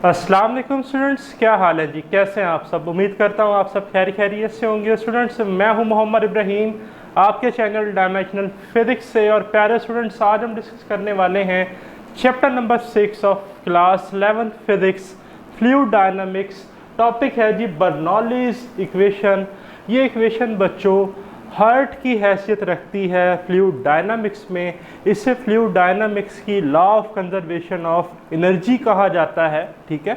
अस्सलाम वालेकुम स्टूडेंट्स, क्या हाल है जी? कैसे हैं आप सब? उम्मीद करता हूँ आप सब खैरियत से होंगे। स्टूडेंट्स, मैं हूँ मोहम्मद इब्राहिम, आपके चैनल डायमेंशनल फिजिक्स से। और प्यारे स्टूडेंट्स, आज हम डिस्कस करने वाले हैं chapter number 6 of class 11 physics, fluid dynamics. Topic है जी बर्नौलीज इक्वेशन। ये इक्वेशन बच्चों हार्ट की हैसियत रखती है फ्लूइड डायनामिक्स में। इसे फ्लूइड डायनामिक्स की law of conservation of energy कहा जाता है। ठीक है,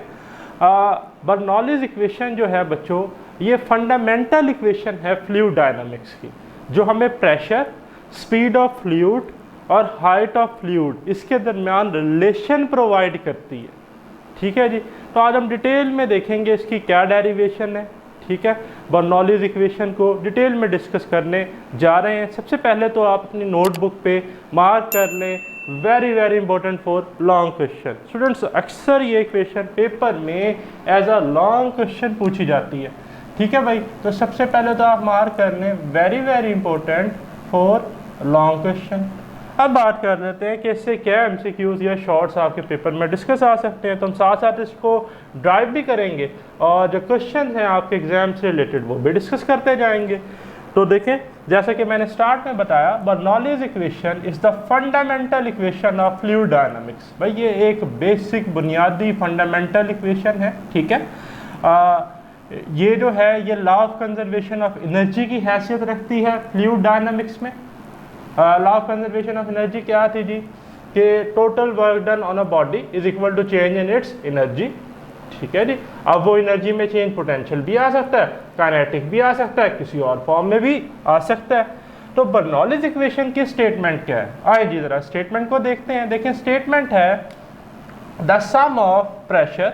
बर्नौलीज इक्वेशन जो है बच्चों, ये फंडामेंटल इक्वेशन है फ्लूइड डायनामिक्स की, जो हमें प्रेशर, स्पीड ऑफ फ्लूइड और हाइट ऑफ फ्लूइड इसके दरमियान रिलेशन प्रोवाइड करती है। ठीक है जी, तो आज हम डिटेल में देखेंगे इसकी क्या डेरिवेशन है। ठीक है, बर्नौलीज इक्वेशन को डिटेल में डिस्कस करने जा रहे हैं। सबसे पहले तो आप अपनी नोटबुक पे मार्क कर लें, very important for long question. Students, अक्सर ये इक्वेशन पेपर में एज अ लॉन्ग क्वेश्चन पूछी जाती है। ठीक है भाई, तो सबसे पहले तो आप मार्क कर लें very important for long question. अब बात कर लेते हैं कि इससे क्या एमसीक्यूज या शॉर्ट्स आपके पेपर में डिस्कस आ सकते हैं। तो हम साथ साथ इसको ड्राइव भी करेंगे और जो क्वेश्चन हैं आपके एग्जाम से रिलेटेड वो भी डिस्कस करते जाएंगे। तो देखें, जैसा कि मैंने स्टार्ट में बताया, Bernoulli's equation is the fundamental equation of fluid dynamics. भाई ये एक बेसिक बुनियादी फंडामेंटल इक्वेशन है। ठीक है, ये जो है ये law of conservation of energy की हैसियत रखती है फ्लूइड डायनामिक्स में। Law of conservation of energy क्या थी जी? कि total work done on a body is equal to change in its energy. ठीक है जी, अब वो एनर्जी में चेंज पोटेंशियल भी आ सकता है, काइनेटिक भी आ सकता है, किसी और फॉर्म में भी आ सकता है। तो बर्नौलीज इक्वेशन की स्टेटमेंट क्या है? आइए जी जरा स्टेटमेंट को देखते हैं। देखें, स्टेटमेंट है the sum of pressure,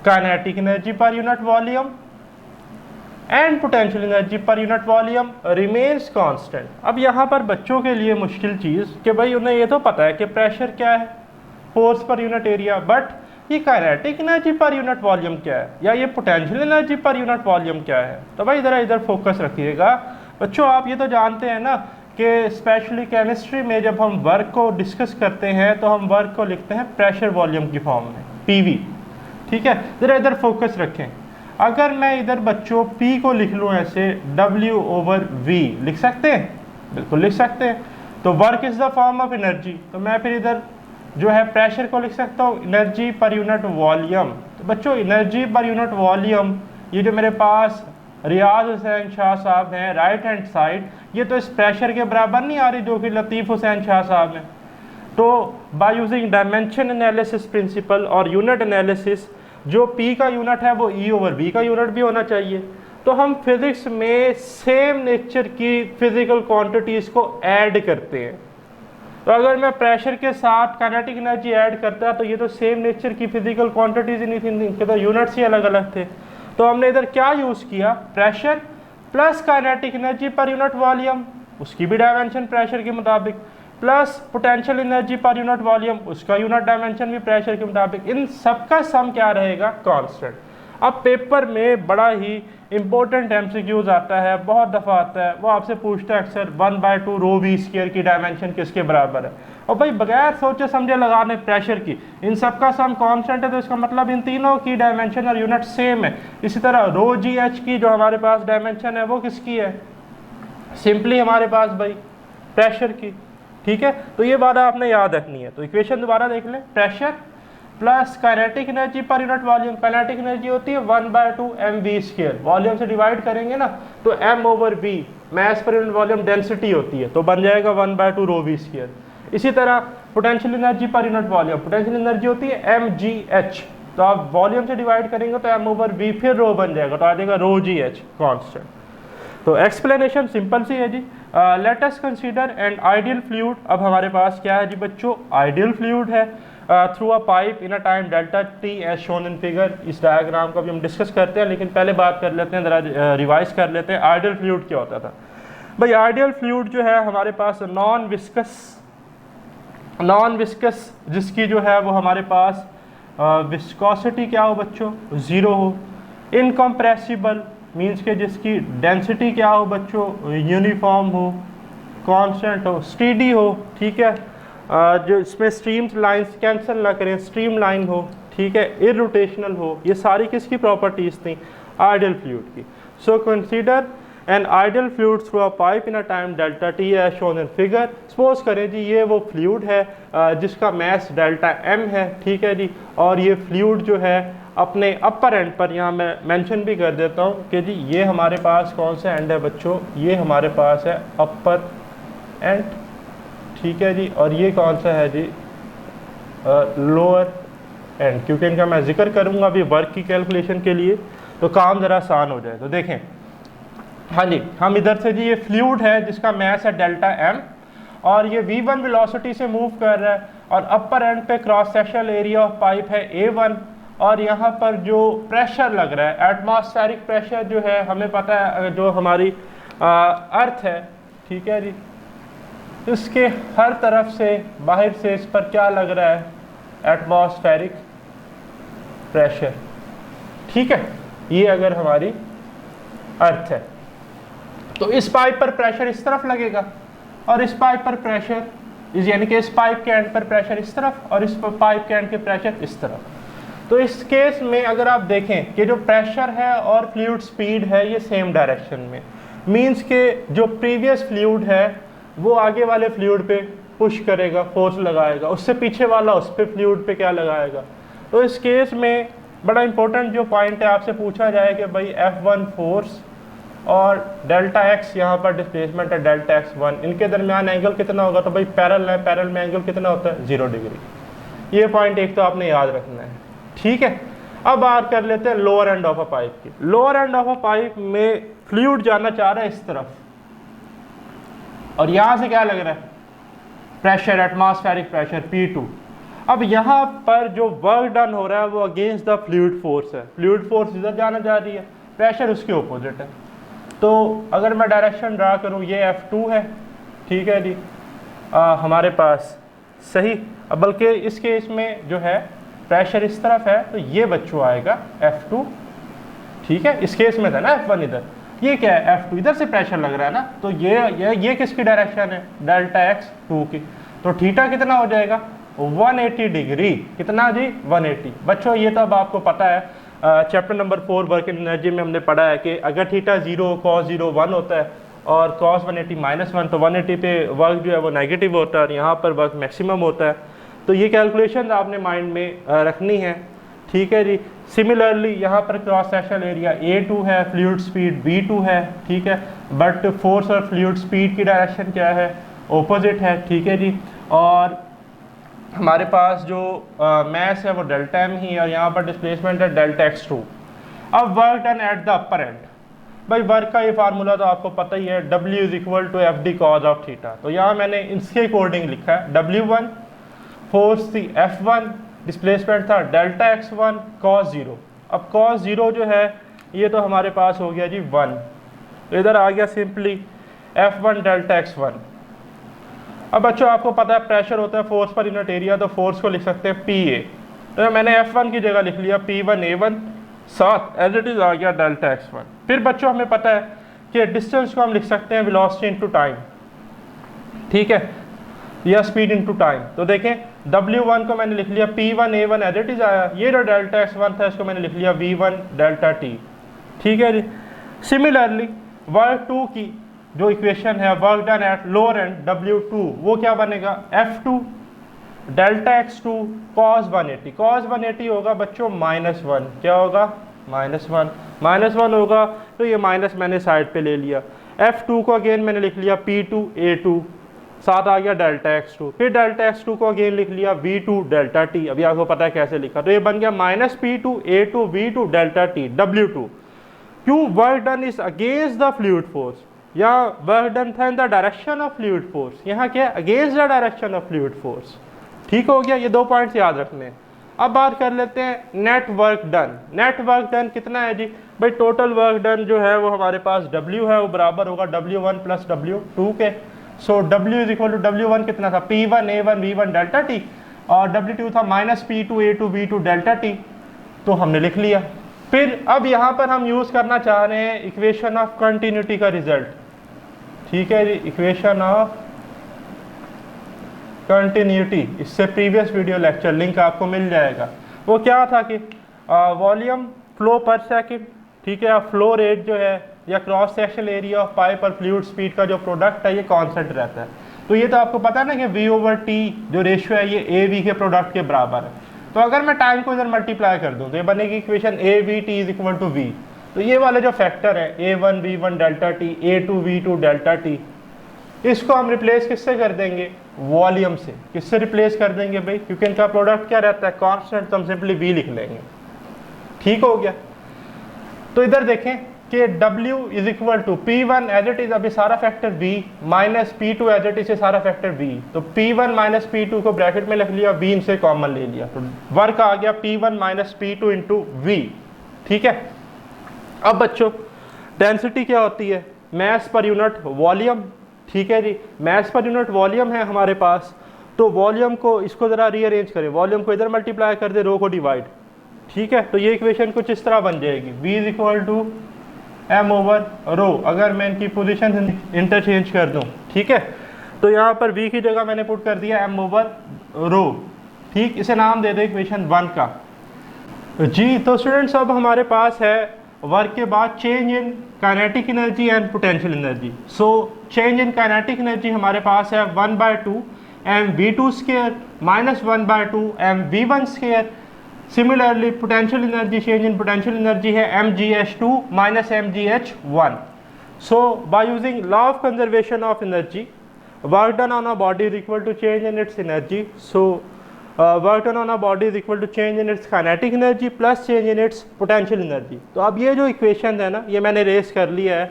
kinetic energy per unit volume and potential energy per unit volume remains constant. अब यहाँ पर बच्चों के लिए मुश्किल चीज़ कि भाई उन्हें ये तो पता है कि प्रेशर क्या है, force per unit area, but ये kinetic energy per unit volume क्या है, या ये potential energy per unit volume क्या है। तो भाई इधर फोकस रखिएगा बच्चों। आप ये तो जानते हैं ना कि स्पेशली केमिस्ट्री में जब हम वर्क को डिस्कस करते हैं तो हम वर्क को लिखते हैं प्रेशर वॉल्यूम की फॉर्म में, पीवी। ठीक है, इधर फोकस रखें। अगर मैं इधर बच्चों P को लिख लूँ ऐसे, W/V लिख सकते हैं, बिल्कुल लिख सकते हैं। तो work is the form of energy, तो मैं फिर इधर जो है प्रेशर को लिख सकता हूँ एनर्जी पर यूनिट वॉल्यूम। तो बच्चों एनर्जी पर यूनिट वॉल्यूम, ये जो मेरे पास रियाज हुसैन शाह साहब हैं राइट हैंड साइड, ये तो इस प्रेशर के बराबर नहीं आ रही जो कि लतीफ़ हुसैन शाह साहब हैं। तो by using dimension analysis principle और यूनिट एनालिसिस, जो P का यूनिट है वो E/V का यूनिट भी होना चाहिए। तो हम फिजिक्स में सेम नेचर की फिजिकल क्वांटिटीज़ को ऐड करते हैं। तो अगर मैं प्रेशर के साथ काइनेटिक एनर्जी ऐड करता तो ये तो सेम नेचर की फिजिकल क्वांटिटीज़ ही नहीं थी, इनके तो यूनिट्स ही अलग अलग थे। तो हमने इधर क्या यूज़ किया? Pressure plus kinetic energy per unit volume, उसकी भी डायमेंशन प्रेशर के मुताबिक, plus potential energy per unit volume, उसका यूनिट डायमेंशन भी प्रेशर के मुताबिक। इन सब का सम क्या रहेगा? कांस्टेंट। अब पेपर में बड़ा ही इंपॉर्टेंट एमसीक्यूज आता है, बहुत दफ़ा आता है, वो आपसे पूछता है अक्सर 1/2 ρv² की डायमेंशन किसके बराबर है। और भाई बगैर सोचे समझे लगाने प्रेशर की, इन सब का सम कांस्टेंट है तो इसका मतलब इन तीनों की डायमेंशन और यूनिट सेम है। इसी तरह ρgh की जो हमारे पास डायमेंशन है वो किसकी है? सिंपली हमारे पास भाई प्रेशर की। ठीक है, तो ये बात आपने याद रखनी है। तो इक्वेशन दोबारा देख लें, pressure plus kinetic energy per unit volume. Kinetic energy होती है 1/2 mv², वॉल्यूम से डिवाइड करेंगे ना तो m/v मास पर यूनिट वॉल्यूम डेंसिटी होती है, तो बन जाएगा 1/2 ρv²। इसी तरह potential energy per unit volume, potential energy होती है mgh, तो आप वॉल्यूम से डिवाइड करेंगे तो m/v फिर रो बन जाएगा, तो आ जाएगा ρgh कांस्टेंट। तो एक्सप्लेनेशन सिंपल सी है जी। Let us consider an ideal fluid. अब हमारे पास क्या है जी बच्चों? आइडियल फ्लूइड है through a pipe in a time delta t as shown in figure. इस डायग्राम का भी हम डिस्कस करते हैं, लेकिन पहले बात कर लेते हैं, ज़रा रिवाइज कर लेते हैं आइडियल फ्लूइड क्या होता था। भाई आइडियल फ्लूइड जो है हमारे पास नॉन विस्कस जिसकी जो है वो हमारे पास विस्कोसिटी क्या हो बच्चों? 0 हो। इनकम्प्रेसिबल मीन्स के जिसकी डेंसिटी क्या हो बच्चों? यूनिफॉर्म हो, कांस्टेंट हो, स्टेडी हो। ठीक है, जो इसमें स्ट्रीम लाइंस कैंसिल ना करें, स्ट्रीम लाइन हो, ठीक है, इरोटेशनल हो, ये सारी किसकी प्रॉपर्टीज़ थी? आइडियल फ्लूइड की। So consider an ideal fluid through a pipe in a time delta T as shown in figure. Suppose करें जी ये वो फ्लूइड है जिसका मैस डेल्टा एम है, ठीक है जी, और ये फ्लूइड जो है अपने अपर एंड पर, यहाँ मैं मेंशन भी कर देता हूँ कि जी ये हमारे पास कौन सा एंड है बच्चों, ये हमारे पास है अपर एंड, ठीक है जी, और ये कौन सा है जी? लोअर एंड, क्योंकि इनका मैं जिक्र करूँगा अभी वर्क की कैलकुलेशन के लिए, तो काम ज़रा आसान हो जाए। तो देखें, हाँ जी, हम इधर से जी ये फ्लूइड है जिसका मैस है डेल्टा एम, और ये v1 वेलोसिटी से मूव कर रहा है, और अपर एंड पे cross sectional area of pipe है a1, और यहाँ पर जो प्रेशर लग रहा है, एटमॉस्फेरिक प्रेशर जो है, हमें पता है जो हमारी अर्थ है, ठीक है जी, इसके हर तरफ से बाहर से इस पर क्या लग रहा है? एटमॉस्फेरिक प्रेशर, ठीक है, ये अगर हमारी अर्थ है तो इस पाइप पर प्रेशर इस तरफ लगेगा, और इस पाइप पर प्रेशर यानी कि इस पाइप के एंड पर प्रेशर इस तरफ, और इस पाइप के एंड के प्रेशर इस तरफ। तो इस केस में अगर आप देखें कि जो प्रेशर है और फ्लूइड स्पीड है ये सेम डायरेक्शन में, मींस के जो प्रीवियस फ्लूइड है वो आगे वाले फ्लूइड पे पुश करेगा, फोर्स लगाएगा, उससे पीछे वाला उस पे फ्लूइड पे क्या लगाएगा। तो इस केस में बड़ा इंपॉर्टेंट जो पॉइंट है, आपसे पूछा जाए कि भाई F1 फोर्स और डेल्टा एक्स यहाँ पर डिस्प्लेसमेंट है डेल्टा x1, इनके दरमियान एंगल कितना होगा? तो भाई पैरेलल है, पैरेलल में एंगल कितना होता है? 0 डिग्री। ये पॉइंट एक तो आपने याद रखना है, ठीक है। अब बात कर लेते हैं lower end of a pipe की। Lower end of a pipe में फ्लूइड जाना चाह रहा है इस तरफ, और यहाँ से क्या लग रहा है? Pressure, atmospheric pressure P2। अब यहाँ पर जो वर्क डन हो रहा है वो अगेंस्ट द फ्लूइड फोर्स है, फ्लूइड फोर्स इधर जाना चाह रही है, प्रेशर उसके ऑपोजिट है। तो अगर मैं डायरेक्शन ड्रा करूँ, ये F2 है, ठीक है जी, हमारे पास सही, बल्कि इस केस में जो है प्रेशर इस तरफ है, तो ये बच्चों आएगा F2, ठीक है। इस केस में था ना F1 इधर, ये क्या है? F2, इधर से प्रेशर लग रहा है ना, तो ये किसकी डायरेक्शन है? डेल्टा x2 की। तो थीटा कितना हो जाएगा? 180 डिग्री। कितना जी? 180। बच्चों ये तो अब आपको पता है, chapter number 4 work in energy में हमने पढ़ा है कि अगर थीटा 0 cos 0 1 होता है और cos 180 -1, तो 180 पे वर्क जो है वो नेगेटिव होता है और यहाँ पर वर्क मैक्सिमम होता है। तो ये कैलकुलेशन आपने माइंड में रखनी है, ठीक है जी। सिमिलरली यहाँ पर क्रॉस सेक्शनल एरिया A2 है, फ्लूइड स्पीड V2 है, ठीक है, बट फोर्स और फ्लूइड स्पीड की डायरेक्शन क्या है? ऑपोजिट है, ठीक है जी। और हमारे पास जो मैस है वो डेल्टा एम ही है, और यहाँ पर डिस्प्लेसमेंट है डेल्टा x2। अब work done at the upper and, भाई वर्क का ये फार्मूला तो आपको पता ही है, W = FD cos of theta. तो यहाँ मैंने इसके अकॉर्डिंग लिखा है, W1 फोर्स थी F1, डिस्प्लेसमेंट था डेल्टा x1 cos 0। अब cos 0 जो है ये तो हमारे पास हो गया जी 1, तो इधर आ गया सिंपली F1 डेल्टा x1। अब बच्चों आपको पता है प्रेशर होता है फोर्स पर यूनिट एरिया, तो फोर्स को लिख सकते हैं PA, तो मैंने F1 की जगह लिख लिया P1A1, साथ एज इट इज आ गया डेल्टा x1। फिर बच्चों हमें पता है कि डिस्टेंस को हम लिख सकते हैं वेलोसिटी इनटू टाइम, ठीक है, या स्पीड इनटू टाइम। तो देखें W1 को मैंने लिख लिया P1A1 एज इट इज आया, ये जो डेल्टा x1 था इसको मैंने लिख लिया V1 डेल्टा T, ठीक है जी। सिमिलरली वर्क 2 की जो इक्वेशन है, work done at lower and W2, वो क्या बनेगा? F2 delta x2 cos 180। cos 180 होगा बच्चों -1, क्या होगा? -1 होगा, तो ये माइनस मैंने साइड पे ले लिया। F2 को अगेन मैंने लिख लिया P2A2, साथ आ गया डेल्टा x2, फिर डेल्टा x2 को अगेन लिख लिया V2 डेल्टा T। अभी आपको पता है कैसे लिखा, तो ये बन गया -P2A2 V2 delta T W2। क्यों? Work done is against the fluid force, या वर्क डन था in the direction of fluid force, यहाँ क्या है? Against the direction of fluid force, ठीक हो गया। ये 2 पॉइंट्स याद रखने हैं। अब बात कर लेते हैं net work done. Net work done कितना है जी? भाई टोटल वर्क डन जो है वो हमारे पास W है, वो बराबर होगा W1 + W2 के। सो W = W1 कितना था? P1A1 V1 डेल्टा T, और W2 था -P2A2 V2 डेल्टा T, तो हमने लिख लिया। फिर अब यहाँ पर हम यूज़ करना चाह रहे हैं इक्वेशन ऑफ कंटिन्यूटी का रिजल्ट, ठीक है जी, इक्वेशन ऑफ कंटिन्यूटी, इससे प्रीवियस वीडियो लेक्चर लिंक आपको मिल जाएगा। वो क्या था कि वॉल्यूम फ्लो पर सेकंड, ठीक है, फ्लो रेट जो है या cross sectional area of pipe और फ्लूइड स्पीड का जो प्रोडक्ट है ये कांस्टेंट रहता है। तो ये तो आपको पता है ना कि V/T जो रेशियो है ये AV के प्रोडक्ट के बराबर है। तो अगर मैं टाइम को इधर मल्टीप्लाई कर दूँ तो ये बनेगी इक्वेशन AVT = V। तो ये वाले जो फैक्टर है A1 V1 delta T, A2 V2 delta T, इसको हम रिप्लेस किससे कर देंगे? वॉल्यूम से। किससे रिप्लेस कर देंगे भाई? क्योंकि इनका प्रोडक्ट क्या रहता है? कांस्टेंट, तो हम सिंपली V लिख लेंगे। ठीक हो गया। तो इधर देखें कि W = P1 as it is, अभी सारा factor V minus P2 as it is से सारा फैक्टर V। तो P1 माइनस P2 को ब्रैकेट में लिख लिया, V इनसे कॉमन ले लिया, तो वर्क आ गया P1 minus P2 into V। ठीक है। अब बच्चों डेंसिटी क्या होती है? मैस पर यूनिट वॉल्यूम। ठीक है जी, मैस पर यूनिट वॉल्यूम है हमारे पास। तो वॉल्यूम को, इसको ज़रा रीअरेंज करें, वॉल्यूम को इधर मल्टीप्लाई कर दे, रो को डिवाइड। ठीक है, तो ये इक्वेशन कुछ इस तरह बन जाएगी, V = m/ρ। अगर मैं इनकी पोजीशन इंटरचेंज कर दूं, ठीक है, तो यहाँ पर V की जगह मैंने पुट कर दिया m/ρ। ठीक, इसे नाम दे दे इक्वेशन 1 का जी। तो स्टूडेंट्स अब हमारे पास है वर्क के बाद change in kinetic energy and potential energy. So change in kinetic energy हमारे पास है 1/2 mv2² minus 1/2 mv1²। Similarly potential energy, change in potential energy है mgh2 minus mgh1। So by using law of conservation of energy, work done on a body is equal to change in its energy. So work done on a body is equal to change in its kinetic energy plus change in it's potential energy. तो अब ये जो equation है ना, ये मैंने race कर लिया है,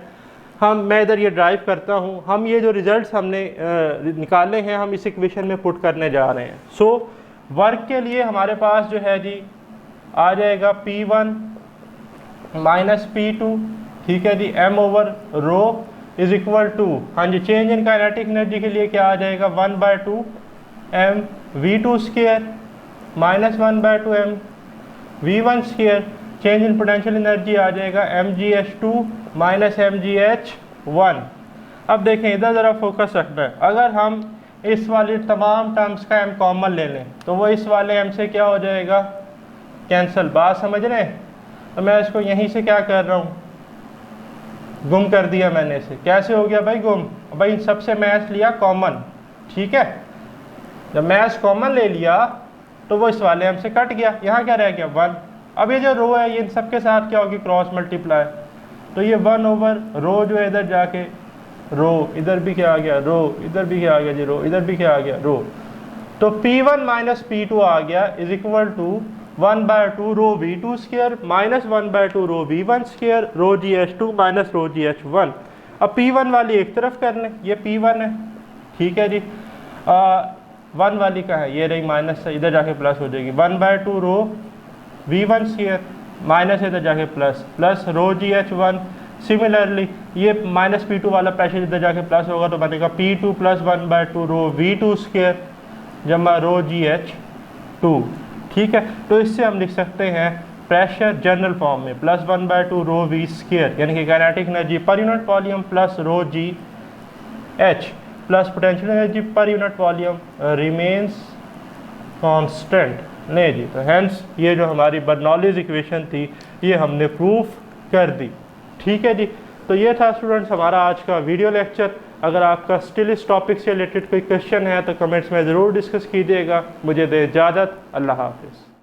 मैं इधर ये ड्राइव करता हूँ, हम ये जो रिजल्ट्स हमने निकाले हैं हम इस इक्वेशन में पुट करने जा रहे हैं। सो वर्क के लिए हमारे पास जो है जी आ जाएगा P1 माइनस P2, ठीक है जी, m/ρ इज इक्वल टू, हाँ जी, चेंज इन काइनेटिक एनर्जी के लिए क्या आ जाएगा? 1/2 mv2² minus 1/2 mv1²। Change in potential energy आ जाएगा mgh2 माइनस mgh1। अब देखें, इधर ज़रा फोकस रखना है। अगर हम इस वाली तमाम टर्म्स का m कॉमन ले लें तो वो इस वाले m से क्या हो जाएगा? कैंसिल। बात समझ रहे हैं? तो मैं इसको यहीं से क्या कर रहा हूँ? गुम कर दिया मैंने इसे। कैसे हो गया भाई गुम? भाई इन सबसे मैथ लिया कॉमन, ठीक है। जब मैथ कॉमन ले लिया तो वो इस वाले m से कट गया, यहाँ क्या रह गया? 1। अब ये जो रो है ये इन सबके साथ क्या होगी? Cross multiply. तो ये 1/ρ जो है इधर जाके रो, इधर भी क्या आ गया? रो, इधर भी क्या आ गया जी? रो, इधर भी क्या आ गया? रो। तो P1 माइनस P2 आ गया is equal to 1/2 rho V2² minus 1/2 rho V1² rho GH2 minus rho GH1। अब P1 वाली एक तरफ कर लें, ये P1 है, ठीक है जी। 1 वाली का है, ये रही माइनस से, इधर जाके प्लस हो जाएगी। 1/2 रो V1² माइनस इधर जाके प्लस रो GH1। सिमिलरली ये माइनस P2 वाला प्रेशर इधर जाके प्लस होगा तो बनेगा P2 + 1/2 रो V2² जमा रो GH2। ठीक है, तो इससे हम लिख सकते हैं प्रेशर जनरल फॉर्म में +1/2 रो V², यानी कि kinetic energy per unit volume plus रो GH plus potential energy per unit volume remains constant. नहीं जी, तो हेंस ये जो हमारी बर्नौलीज इक्वेशन थी ये हमने प्रूफ कर दी। ठीक है जी, तो ये था स्टूडेंट्स हमारा आज का वीडियो लेक्चर। अगर आपका स्टिल इस टॉपिक से रिलेटेड कोई क्वेश्चन है तो कमेंट्स में ज़रूर डिस्कस कीजिएगा। मुझे दे इजाज़त, अल्लाह हाफिज़।